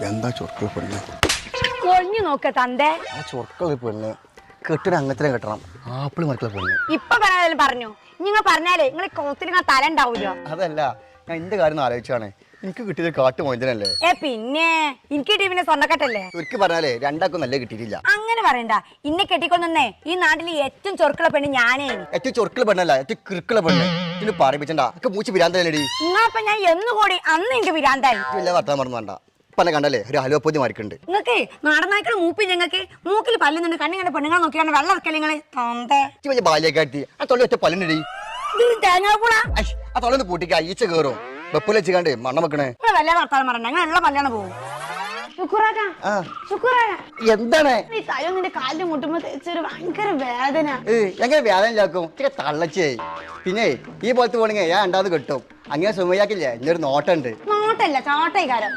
എന്താ ചൊർക്കള പെണ്ണ് ഒഴിഞ്ഞു നോക്ക തന്തേ ആ ചൊർക്കള പെണ്ണ് കെട്ടിന് അങ്ങനത്തെ കെട്ടണം ആപ്പിള് മറ്റുള്ള പെണ്ണ് ഇപ്പൊ പറയാനും പറഞ്ഞു നിങ്ങൾ പറഞ്ഞാലേ നിങ്ങൾ കോത്തിൽ തല ഉണ്ടാവൂലോ. അതല്ല ഞാൻ എന്റെ കാര്യം ആലോചിച്ചാണ് എനിക്ക് കിട്ടിയത് കാട്ടു മോചനല്ലേ. പിന്നെ എനിക്ക് ടീമിനെ സ്വർണ്ണക്കെട്ടല്ലേ. ഒരിക്കൽ പറഞ്ഞാലേ രണ്ടാക്കും നല്ല കിട്ടിയിട്ടില്ല. അങ്ങനെ പറയണ്ട. ഇന്നെ കെട്ടിക്കൊന്നേ ഈ നാട്ടിൽ ഏറ്റവും ചൊറുക്കുള്ള പെണ്ണ് ഞാനേ. ഏറ്റവും ചൊറുക്കുള്ള പെണ്ണല്ല ഏറ്റവും കിറുക്കുള്ള പെണ്ണ്. ഇതിന് പറയിപ്പിച്ചണ്ട മൂച്ച് പിരാന്തല്ലേടി. നിങ്ങളപ്പൊ ഞാൻ എന്നുകൂടി അന്ന് എനിക്ക് പിരാന്തായി. എല്ലാ വർത്താൻ പറഞ്ഞു വേണ്ട. പല കണ്ടല്ലേ ഒരു അലോപ്പതി മാറിക്കുണ്ട്. നിങ്ങൾക്ക് നാടനായ്ക്കൾ മൂപ്പി ഞങ്ങൾക്ക് മൂക്കിൽ പല്ലുന്നുണ്ട്. കണ്ണി കണ്ട പെണ്ണുങ്ങളെ നോക്കിയാണ് വെള്ളം ഇറക്കല്ലേ നിങ്ങള് തന്തേ. വലിയ ബാല്യക്കാട്ടി ആ തൊള്ളി ഒറ്റ പല്ലിനടി. തേങ്ങാപ്പൂളാ ആ തൊള്ളൊന്ന് പൂട്ടിക്ക ഈച്ച കയറും. വെപ്പുല വെച്ചാണ്ട് മണ്ണം വെക്കണേ. നിങ്ങൾ വല്ല വർത്താനം പറഞ്ഞ ഞങ്ങൾ ഉള്ള പല്ലാണ് പോകും. എന്താണ് നിന്റെ കാലിന്റെ മുട്ടുമ്പോ തേച്ചൊരു ഭയങ്കര വേദന. എങ്ങനെ വേദന ഇല്ലാക്കും തള്ളച്ചേ. പിന്നെ ഈ പോലത്തെ പോണെങ്കിൽ ഞാൻ രണ്ടാമത് കിട്ടും. അങ്ങനെ സുമയാക്കില്ലേ എന്നൊരു നോട്ടുണ്ട്. നോട്ടല്ല ചോട്ടൈകാരം.